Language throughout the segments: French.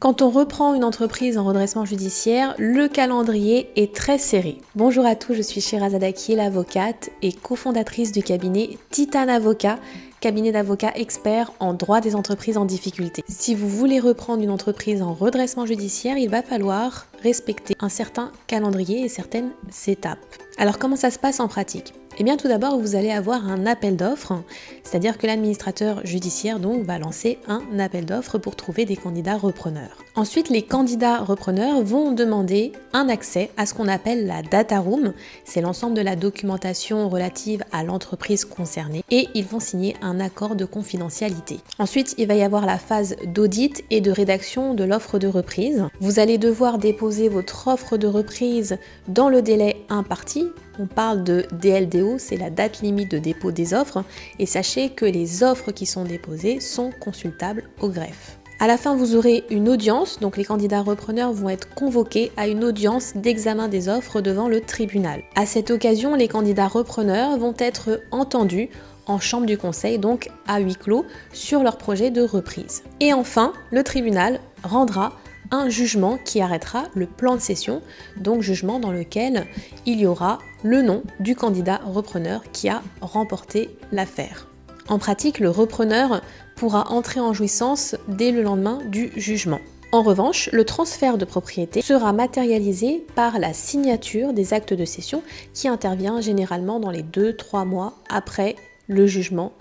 Quand on reprend une entreprise en redressement judiciaire, le calendrier est très serré. Bonjour à tous, je suis Sherazade Akiel, avocate et cofondatrice du cabinet Titane Avocat, cabinet d'avocats experts en droit des entreprises en difficulté. Si vous voulez reprendre une entreprise en redressement judiciaire, il va falloir respecter un certain calendrier et certaines étapes. Alors comment ça se passe en pratique ? Eh bien tout d'abord, vous allez avoir un appel d'offres, c'est-à-dire que l'administrateur judiciaire donc va lancer un appel d'offres pour trouver des candidats repreneurs. Ensuite, les candidats repreneurs vont demander un accès à ce qu'on appelle la data room, c'est l'ensemble de la documentation relative à l'entreprise concernée, et ils vont signer un accord de confidentialité. Ensuite, il va y avoir la phase d'audit et de rédaction de l'offre de reprise. Vous allez devoir déposer votre offre de reprise dans le délai imparti. On parle de DLDO, c'est la date limite de dépôt des offres, et sachez que les offres qui sont déposées sont consultables au greffe. À la fin, vous aurez une audience, donc les candidats repreneurs vont être convoqués à une audience d'examen des offres devant le tribunal. À cette occasion, les candidats repreneurs vont être entendus en chambre du conseil, donc à huis clos, sur leur projet de reprise. Et enfin, le tribunal rendra un jugement qui arrêtera le plan de cession, donc jugement dans lequel il y aura le nom du candidat repreneur qui a remporté l'affaire. En pratique, le repreneur pourra entrer en jouissance dès le lendemain du jugement. En revanche, le transfert de propriété sera matérialisé par la signature des actes de cession qui intervient généralement dans les 2-3 mois après le jugement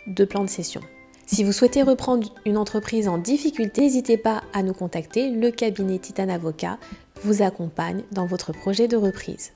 de plan de cession. Si vous souhaitez reprendre une entreprise en difficulté, n'hésitez pas à nous contacter. Le cabinet Titane Avocat vous accompagne dans votre projet de reprise.